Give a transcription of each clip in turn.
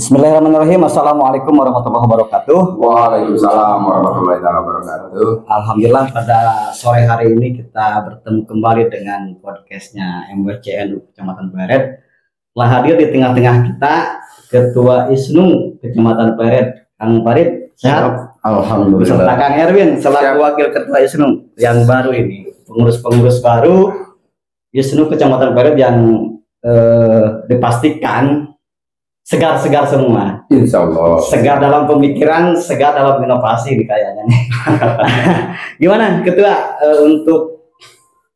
Bismillahirrahmanirrahim. Assalamualaikum warahmatullahi wabarakatuh. Waalaikumsalam warahmatullahi wabarakatuh. Alhamdulillah pada sore hari ini kita bertemu kembali dengan podcastnya MWCNU Kecamatan Pleret. Telah hadir di tengah-tengah kita Ketua ISNU Kecamatan Pleret, Kang Farid. Sehat? Alhamdulillah. Beserta Kang Erwin selaku Wakil Ketua ISNU yang baru ini, pengurus-pengurus baru ISNU Kecamatan Pleret yang dipastikan segar-segar semua. Insya Allah. Segar dalam pemikiran, segar dalam inovasi nih kayaknya nih. Gimana Ketua untuk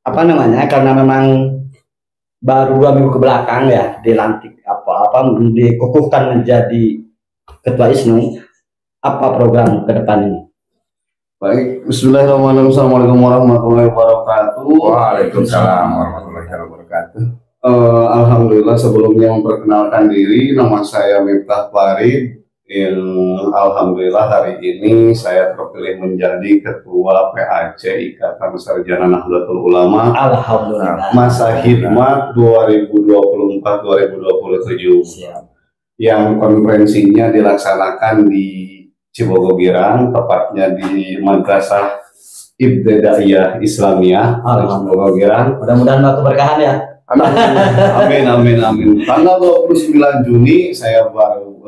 apa namanya? Karena memang baru 2 minggu ke belakang ya dilantik dikukuhkan menjadi Ketua ISNU. Apa program ke depan ini? Baik, Bismillahirrahmanirrahim. Assalamualaikum warahmatullahi wabarakatuh. Waalaikumsalam warahmatullahi wabarakatuh. Alhamdulillah, sebelumnya memperkenalkan diri, nama saya Miftah Farid. Alhamdulillah hari ini saya terpilih menjadi Ketua PAC Ikatan Sarjana Nahdlatul Ulama. Alhamdulillah. Masa khidmat 2024-2027. Yang konferensinya dilaksanakan di Cibogogiran, tepatnya di Madrasah Ibtidaiyah Islamiyah Cibogogiran. Mudah-mudahan keberkahan ya. Amin. Tanggal 29 Juni saya baru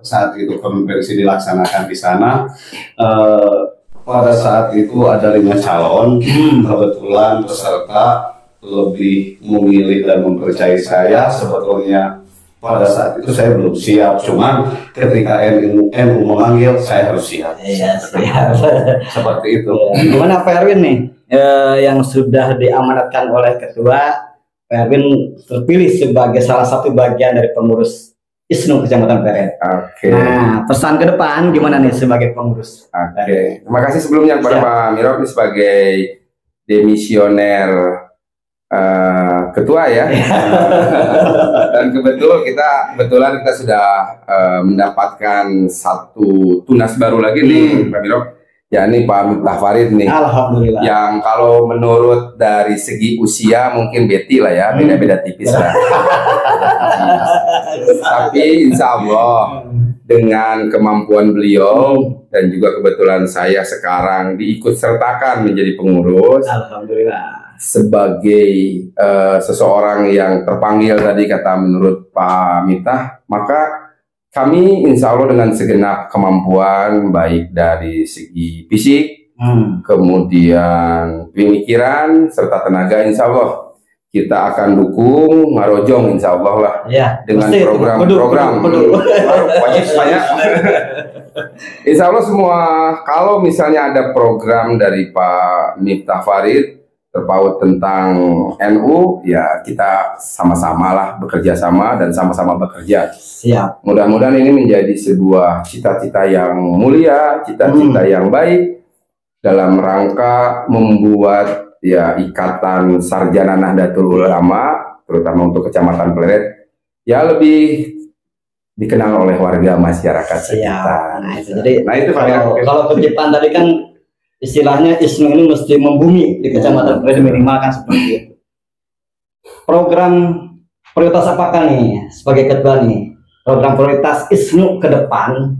saat itu konferensi dilaksanakan di sana. Pada saat itu ada 5 calon, kebetulan peserta lebih memilih dan mempercayai saya. Sebetulnya pada saat itu saya belum siap, cuman ketika NU memanggil saya harus siap. Iya, siap. Seperti itu. Gimana Pak Erwin nih yang sudah diamanatkan oleh Ketua? Pak Erwin terpilih sebagai salah satu bagian dari pengurus ISNU Kecamatan Pleret. Oke. Nah, pesan ke depan gimana nih sebagai pengurus? Oke. Terima kasih sebelumnya kepada Pak Miro sebagai demisioner ketua ya. Dan kebetulan kita sudah mendapatkan satu tunas baru lagi nih Pak Miro. Ya ini Pak Miftah Farid nih. Alhamdulillah. Yang kalau menurut dari segi usia mungkin Betty lah ya, beda-beda tipis lah. Tapi insya Allah dengan kemampuan beliau dan juga kebetulan saya sekarang diikut sertakan menjadi pengurus. Alhamdulillah. Sebagai seseorang yang terpanggil tadi kata menurut Pak Miftah, maka kami insya Allah dengan segenap kemampuan baik dari segi fisik, kemudian pemikiran serta tenaga, insya Allah kita akan dukung ngarojong insya Allah lah ya, dengan program-program wajib banyak. Insya Allah semua kalau misalnya ada program dari Pak Miftah Farid terpaut tentang NU, ya kita sama-sama lah bekerja sama dan sama-sama bekerja. Siap. Mudah-mudahan ini menjadi sebuah cita-cita yang mulia, cita-cita yang baik dalam rangka membuat ya Ikatan Sarjana Nahdlatul Ulama, terutama untuk Kecamatan Pleret, ya lebih dikenal oleh warga masyarakat sekitar. Nah itu kalau penciptaan tadi kan istilahnya ISNU ini mesti membumi di Kecamatan Pleret, minimal kan seperti itu. Program prioritas apakah nih sebagai ketua nih? Program prioritas ISNU ke depan,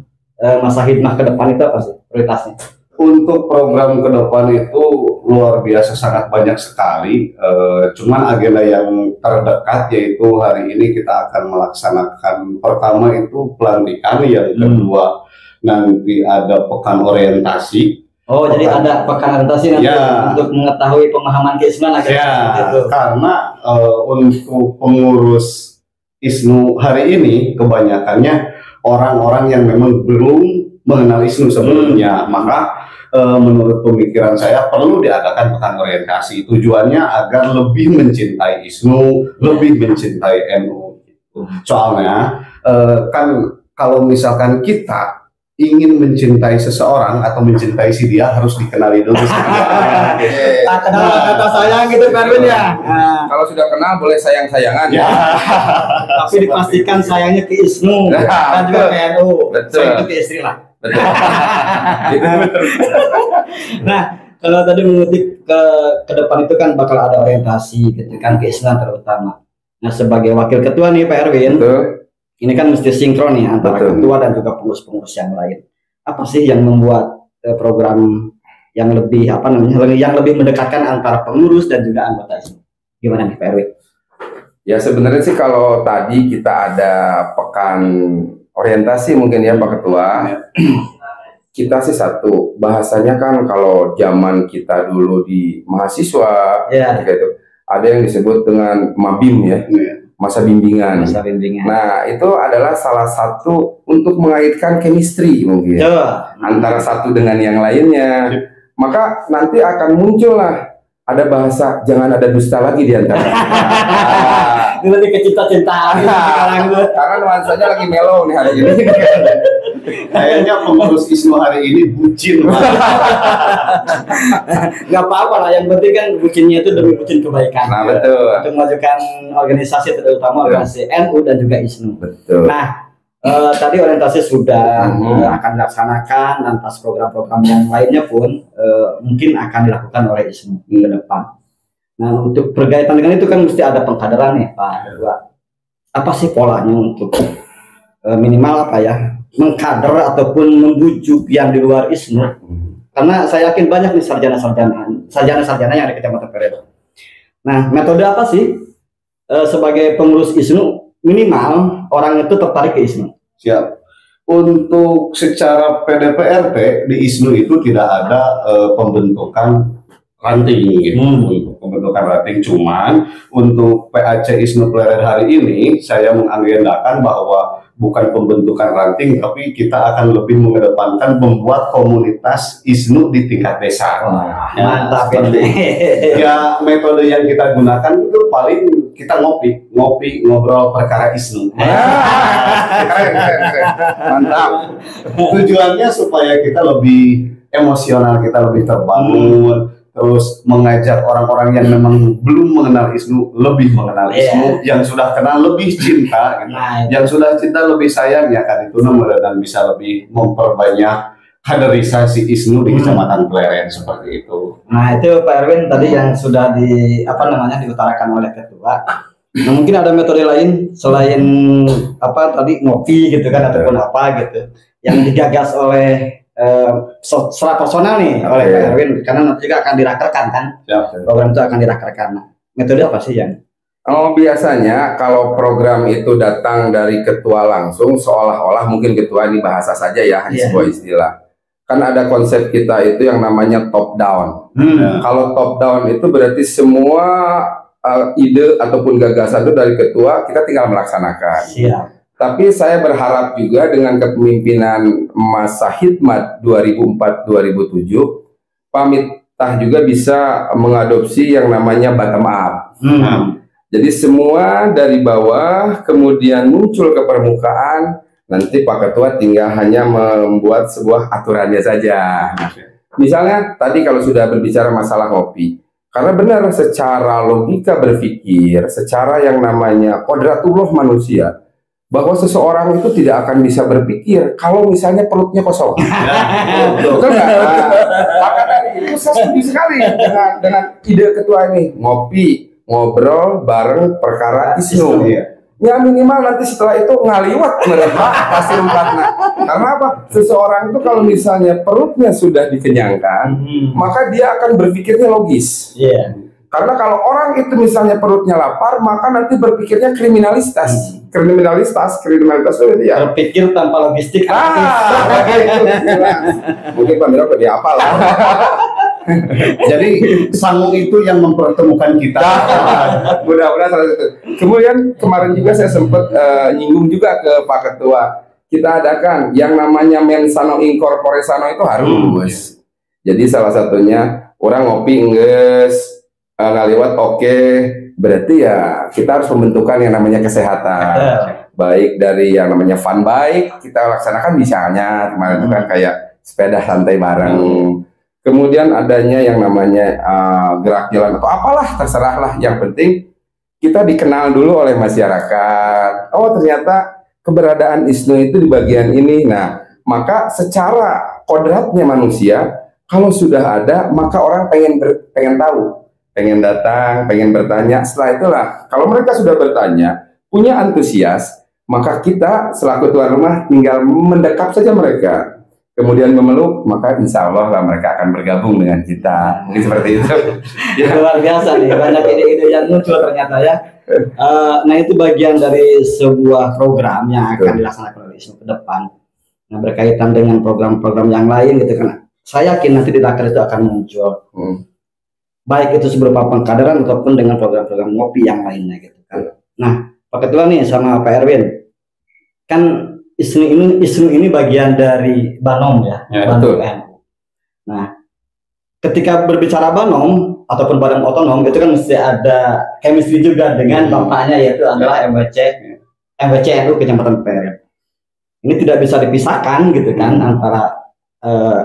masa hikmah ke depan itu apa sih prioritasnya? Untuk program ke depan itu luar biasa, sangat banyak sekali. Cuman agenda yang terdekat yaitu hari ini kita akan melaksanakan pertama itu pelantikan, yang kedua nanti ada pekan orientasi. Oh, jadi ada pekan orientasi nanti untuk mengetahui pemahaman keismuan itu. Karena untuk pengurus ISNU hari ini kebanyakannya orang-orang yang memang belum mengenal ISNU sebelumnya, maka menurut pemikiran saya perlu diadakan pekan orientasi. Tujuannya agar lebih mencintai ISNU, lebih mencintai NU. Soalnya kan kalau misalkan kita ingin mencintai seseorang atau mencintai si dia harus dikenali dulu. Tak kenal kata sayang gitu Pak Erwin ya. Kalau sudah kenal boleh sayang-sayangan ya. Tapi dipastikan sayangnya ke ISNU dan juga ke NU. Sayang itu ke istri lah. Betul. Nah, kalau tadi mengutip ke depan itu kan bakal ada orientasi gitu kan, keislaman terutama. Nah, sebagai wakil ketua nih Pak Erwin, ini kan mesti sinkron nih antara Betul. ketua dan juga pengurus-pengurus yang lain. Apa sih yang membuat program yang lebih apa namanya, yang lebih mendekatkan antara pengurus dan juga anggota ISNU? Gimana nih Pak Erwin? Ya sebenarnya sih kalau tadi kita ada pekan orientasi mungkin ya Pak Ketua, kita sih satu bahasanya kan kalau zaman kita dulu di mahasiswa Ya. ketika itu ada yang disebut dengan mabim ya, masa bimbingan. Masa bimbingan. Nah itu adalah salah satu untuk mengaitkan chemistry mungkin Coba. antara satu dengan yang lainnya. Maka nanti akan muncul lah ada bahasa jangan ada dusta lagi di antara. Ini lebih ke cinta-cintaan sekarang tuh. Karena nuansanya lagi mellow nih hari ini. Kayaknya pengurus ISNU hari ini bucin banget. Nggak apa-apa lah, yang penting kan bucinnya itu demi bucin kebaikan. Nah betul. Untuk memajukan organisasi, terutama organisasi NU dan juga ISNU. Betul. Nah, tadi orientasi sudah akan dilaksanakan, lantas program-program yang lainnya pun mungkin akan dilakukan oleh ISNU ke depan. Nah, untuk berkaitan dengan itu kan mesti ada pengkaderan nih Pak Ketua. Apa sih polanya untuk minimal apa ya, mengkader ataupun membujuk yang di luar ISNU? Karena saya yakin banyak nih sarjana-sarjana yang ada di Kecamatan Peredo. Nah, metode apa sih sebagai pengurus ISNU minimal orang itu tertarik ke ISNU? Siap. Untuk secara PDPRT di ISNU itu tidak ada pembentukan ranting gitu. Untuk pembentukan ranting, cuman untuk PAC ISNU Pleret hari ini saya mengagendakan bahwa bukan pembentukan ranting, tapi kita akan lebih mengedepankan membuat komunitas ISNU di tingkat desa. Mantap seperti ini. ya metode yang kita gunakan itu paling kita ngopi ngobrol perkara ISNU. Keren. Mantap. Tujuannya supaya kita lebih emosional, kita lebih terbangun, terus mengajak orang-orang yang memang belum mengenal ISNU lebih mengenal ISNU, yang sudah kenal lebih cinta, gitu. Yang sudah cinta lebih sayang ya kan itu dan bisa lebih memperbanyak kaderisasi ISNU di Kecamatan Pleret seperti itu. Nah, itu Pak Erwin tadi yang sudah diutarakan oleh ketua. Nah, mungkin ada metode lain selain tadi ngopi gitu kan ataupun apa gitu yang digagas oleh secara personal nih oleh Pak Erwin, karena nanti juga akan dirakerkan kan. Program itu akan dirakerkan. Nah, metode apa sih yang? Biasanya kalau program itu datang dari ketua langsung, seolah-olah mungkin ketua ini bahasa saja ya, sebuah istilah. Kan ada konsep kita itu yang namanya top down. Kalau top down itu berarti semua ide ataupun gagasan itu dari ketua, kita tinggal melaksanakan. Siap. Tapi saya berharap juga dengan kepemimpinan masa hikmat 2004-2007, Pak Miftah juga bisa mengadopsi yang namanya bottom up. Jadi semua dari bawah kemudian muncul ke permukaan, nanti Pak Ketua tinggal hanya membuat sebuah aturannya saja. Misalnya tadi kalau sudah berbicara masalah ngopi, karena benar secara logika berpikir, secara yang namanya kodratullah manusia, bahwa seseorang itu tidak akan bisa berpikir kalau misalnya perutnya kosong. Betul nggak? Maka dari itu saya setuju sekali dengan ide ketua ini, ngopi, ngobrol bareng perkara ISNU. Ya minimal nanti setelah itu ngaliwat mereka pasti umpatnya. Karena apa? Seseorang itu kalau misalnya perutnya sudah dikenyangkan, maka dia akan berpikirnya logis. Karena kalau orang itu misalnya perutnya lapar, maka nanti berpikirnya kriminalitas itu ya. Berpikir tanpa logistik. Mungkin Pak Miro dia apa lah. Jadi sanggung itu yang mempertemukan kita. Mudah-mudahan salah satu. Kemudian kemarin juga saya sempat nyinggung juga ke Pak Ketua. Kita adakan yang namanya mensano incorpore sano itu harus. Jadi salah satunya orang ngopi enggeus, ngaliwat oke, berarti ya kita harus membentukkan yang namanya kesehatan. Baik dari yang namanya fun bike kita laksanakan misalnya kemarin itu kan kayak sepeda santai bareng. Kemudian adanya yang namanya gerak jalan atau apalah terserahlah, yang penting kita dikenal dulu oleh masyarakat. Oh ternyata keberadaan ISNU itu di bagian ini. Nah maka secara kodratnya manusia kalau sudah ada maka orang pengen tahu, pengen datang, pengen bertanya. Setelah itulah kalau mereka sudah bertanya, punya antusias, maka kita selaku tuan rumah tinggal mendekap saja mereka, kemudian memeluk, maka insya Allah lah mereka akan bergabung dengan kita. Mungkin seperti itu. Ya. Luar biasa nih, banyak ide-ide yang muncul ternyata ya. Nah itu bagian dari sebuah program yang akan dilaksanakan oleh ISNU ke depan. Nah berkaitan dengan program-program yang lain gitu kan. Saya yakin nanti di Dakar itu akan muncul. Baik itu berupa pengkaderan ataupun dengan program-program ngopi yang lainnya gitu kan. Nah Pak Ketua nih sama Pak Erwin, kan ISNU ini bagian dari Banom ya, Banom NU. Nah, ketika berbicara Banom ataupun badan otonom itu kan mesti ada chemistry juga dengan bapaknya, yaitu adalah MWC NU Kecamatan Peret. Ini tidak bisa dipisahkan gitu kan antara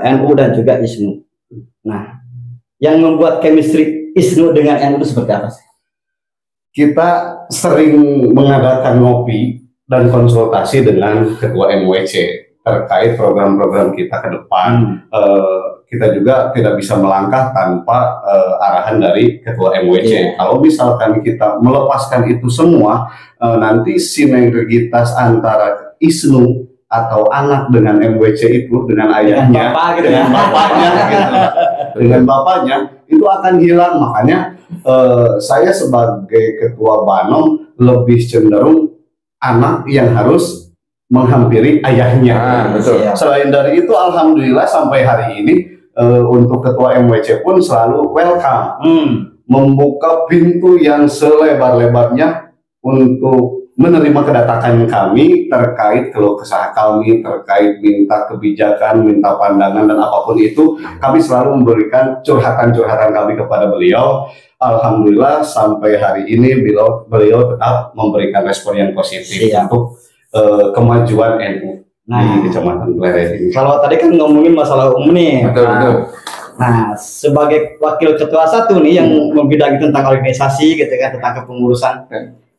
NU dan juga ISNU. Nah, yang membuat chemistry ISNU dengan NU itu seperti apa sih? Kita sering mengadakan ngopi dan konsultasi dengan ketua MWC terkait program-program kita ke depan. Kita juga tidak bisa melangkah tanpa arahan dari ketua MWC. Kalau misalkan kita melepaskan itu semua, nanti sinergitas antara ISNU atau anak dengan MWC itu, dengan ayahnya, dengan bapaknya, gitu, dengan bapaknya itu akan hilang. Makanya saya sebagai ketua Banom lebih cenderung anak yang harus menghampiri ayahnya. Betul. Selain dari itu, alhamdulillah sampai hari ini untuk ketua MWC pun selalu welcome, membuka pintu yang selebar-lebarnya untuk menerima kedatangan kami terkait keluh kesah kami, terkait minta kebijakan, minta pandangan dan apapun itu, kami selalu memberikan curhatan-curhatan kami kepada beliau. Alhamdulillah sampai hari ini beliau tetap memberikan respon yang positif untuk kemajuan NU di Kecamatan Pleret ini. Kalau tadi kan ngomongin masalah umum nih. Betul. Nah, sebagai wakil ketua satu nih yang membidangi tentang organisasi gitu kan, tentang kepengurusan,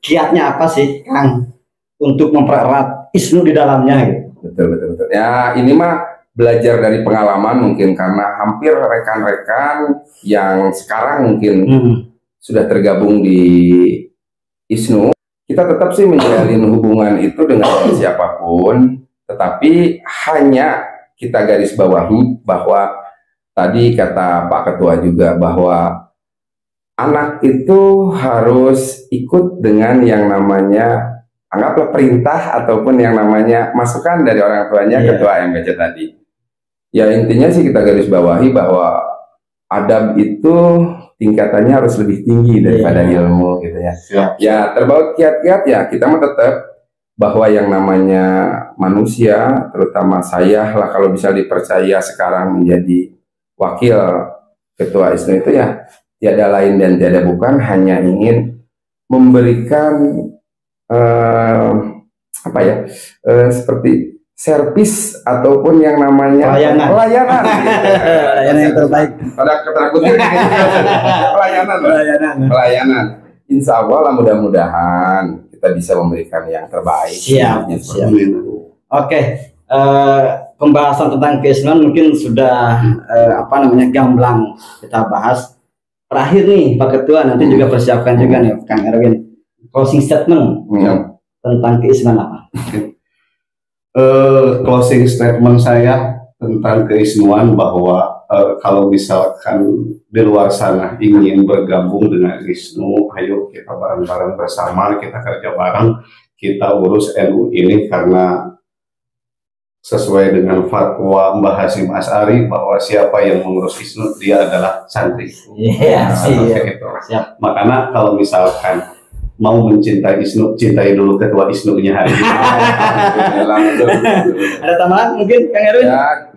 kiatnya apa sih Kang untuk mempererat ISNU di dalamnya gitu? Betul. Ya ini mah belajar dari pengalaman mungkin, karena hampir rekan-rekan yang sekarang mungkin sudah tergabung di ISNU, kita tetap sih menjalin hubungan itu dengan siapapun, tetapi hanya kita garis bawahi bahwa tadi kata Pak Ketua juga bahwa anak itu harus ikut dengan yang namanya, anggaplah perintah ataupun yang namanya masukan dari orang tuanya, ketua MWC tadi. Ya intinya sih kita garis bawahi bahwa adab itu tingkatannya harus lebih tinggi daripada ilmu gitu ya. Ya terbaut kiat-kiat ya kita mah tetap bahwa yang namanya manusia, terutama saya lah kalau bisa dipercaya sekarang menjadi wakil ketua ISNU itu ya tiada lain dan tiada bukan hanya ingin memberikan seperti servis ataupun yang namanya pelayanan yang terbaik. Ada ketakutan pelayanan. Insya Allah lah mudah-mudahan kita bisa memberikan yang terbaik. Siap. Oke, pembahasan tentang keisnuan mungkin sudah gamblang kita bahas. Terakhir nih Pak Ketua, nanti juga persiapkan juga nih Kang Erwin closing statement tentang keisnuan apa? Closing statement saya tentang keisnuan bahwa kalau misalkan di luar sana ingin bergabung dengan ISNU, ayo kita bareng-bareng bersama, kita kerja bareng, kita urus NU ini, karena sesuai dengan fatwa Mbah Hasyim Asy'ari bahwa siapa yang mengurus ISNU dia adalah santri. Makanya kalau misalkan mau mencintai ISNU, cintai dulu ketua ISNU-nya hari ini. Ada tambahan mungkin Kang Erwin? Ya,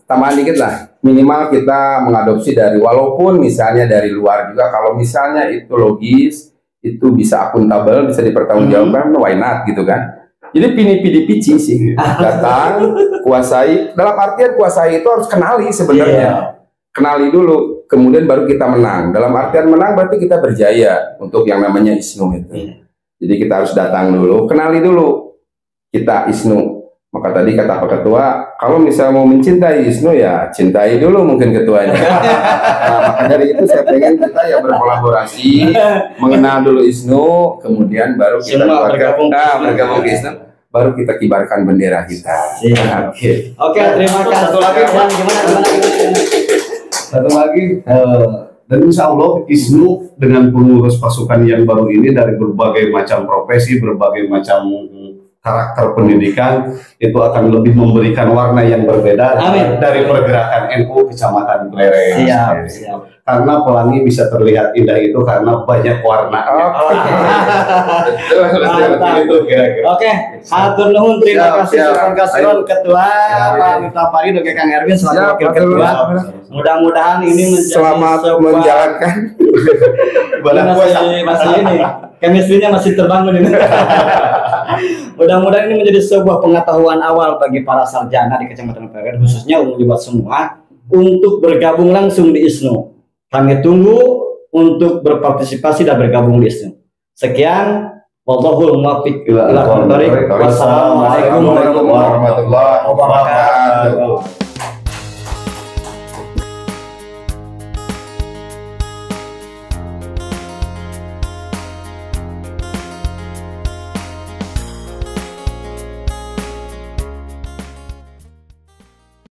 tambahan dikit lah. Minimal kita mengadopsi dari, walaupun misalnya dari luar juga, kalau misalnya itu logis, itu bisa akuntabel, bisa dipertanggungjawabkan, why not gitu kan. Jadi pini-pidi-pici sih. Datang, kuasai, dalam artian kuasai itu harus kenali sebenarnya. Kenali dulu, kemudian baru kita menang. Dalam artian menang berarti kita berjaya untuk yang namanya ISNU itu. Jadi kita harus datang dulu, kenali dulu kita ISNU. Maka tadi kata Pak Ketua, kalau misalnya mau mencintai ISNU ya cintai dulu mungkin ketuanya. Maka dari itu saya pengen kita ya berkolaborasi, mengenal dulu ISNU, kemudian baru kita bergabung ke ISNU. baru kita kibarkan bendera kita. Siap. Oke. Oke, terima kasih. Satu lagi, Dan gimana? Satu lagi, dan insya Allah ISNU dengan pengurus pasukan yang baru ini dari berbagai macam profesi, berbagai macam karakter pendidikan itu akan lebih memberikan warna yang berbeda. Amin. Dari pergerakan NU Kecamatan Pleret. Siap, siap. Karena pelangi bisa terlihat indah itu karena banyak warna. Mantap. Itu kira-kira. Oke, hatur nuhun, terima kasih Siap, Sultan Kasiron Ketua Pak Miftah Farid dan Kang Erwin selaku Siap, Wakil hatur Ketua. nuhun. Mudah-mudahan ini menjadi Selamat sebuah menjalankan. masih ini chemistry-nya masih terbangun ini. Mudah-mudahan ini menjadi sebuah pengetahuan awal bagi para sarjana di Kecamatan Pleret, khususnya umum buat semua untuk bergabung langsung di ISNU. Kami tunggu untuk berpartisipasi dan bergabung di ISNU. Sekian, wallahul muwaffiq ila aqwamit thoriq. Wassalamualaikum warahmatullahi wabarakatuh.